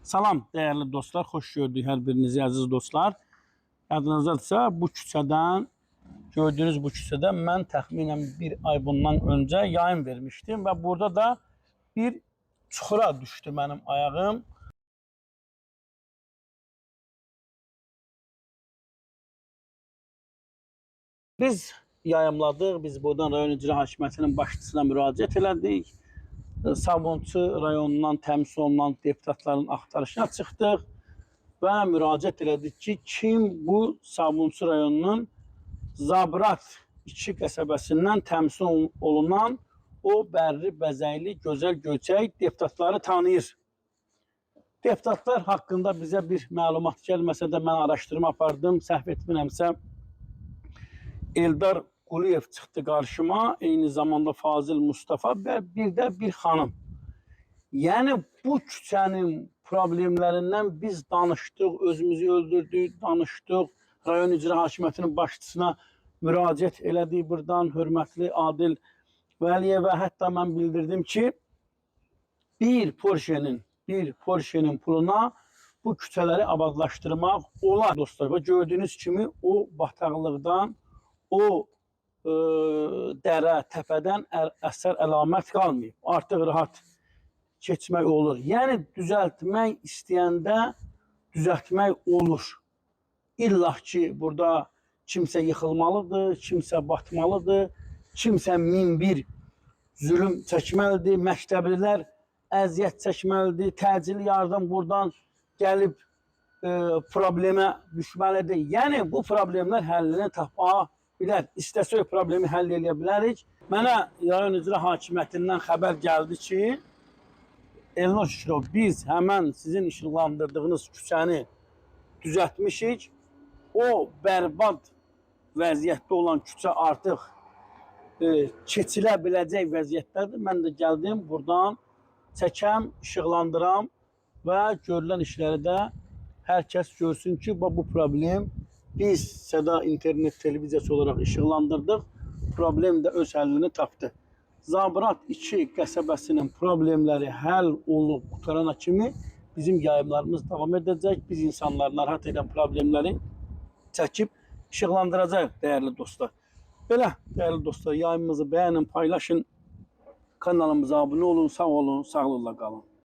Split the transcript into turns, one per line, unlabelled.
Salam değerli dostlar, xoş gördük hər birinizi əziz dostlar. Yadınızdadırsa bu küçədən, gördüyünüz bu küçədən mən təxminən bir ay bundan öncə yayın vermişdim və burada da bir çuxura düşdü mənim ayağım. Biz yayımladıq, biz buradan rayon icra hakimiyyətinin başçısına müraciət elədik. Sabunçu rayonundan təmin olunan deputatların axtarışına çıxdıq və müraciət elədik ki, kim bu Sabunçu rayonunun Zabrat 2 qəsəbəsindən təmin olunan o bərli, bəzəkli, gözəl, göçək deputatları tanıyır. Deputatlar haqqında bizə bir məlumat gəlməsə də mən araşdırma apardım, səhv etmirəmsə Eldar Quliyev çıxdı qarşıma, eyni zamanda Fazil Mustafa və bir də bir xanım. Yəni bu küçənin problemlərindən biz danışdıq, özümüzü öldürdük, danışdıq. Rayon icra hakimiyyətinin başçısına müraciət elədik buradan, hörmətli Adil Vəliyevə. Hətta mən bildirdim ki, bir Porsche'nin puluna bu küçələri abadlaşdırmaq olar dostlar. Və gördüyünüz kimi o bataqlıqdan, o dərə, təpədən əsər əlamət qalmayıb. Artıq rahat keçmək olur. Yəni düzəltmək istəyəndə düzəltmək olur. İlla ki burada kimsə yıxılmalıdır, kimsə batmalıdır, kimsə min bir zülüm çəkməlidir, məktəblilər əziyyət çəkməlidir, təcili yardım buradan gəlib problemə düşməlidir. Yəni bu problemlər həllini tapa bilər. İstəsək problemi həll edə bilərik. Mənə rayon icra hakimiyyətindən xəbər gəldi ki, Elnur Şükürov, biz həmən sizin işıqlandırdığınız küçəni düzəltmişik. O bərbad vəziyyətdə olan küçə artıq keçilə biləcək vəziyyətdədir. Mən də gəldim buradan çəkəm, işıqlandıram və görülən işləri də hər kəs görsün ki, bu problem biz Səda internet televiziyası olaraq işıqlandırdıq. Problem də öz həllini tapdı. Zabrat 2 qəsəbəsinin problemləri həll olub qutarana kimi bizim yayımlarımız davam edəcək. Biz insanları narahat edən problemləri çəkib işıqlandıracaq dəyərli dostlar. Belə dəyərli dostlar, yayımımızı bəyənin, paylaşın. Kanalımıza abunə olun, sağ olun, sağlıqla qalın.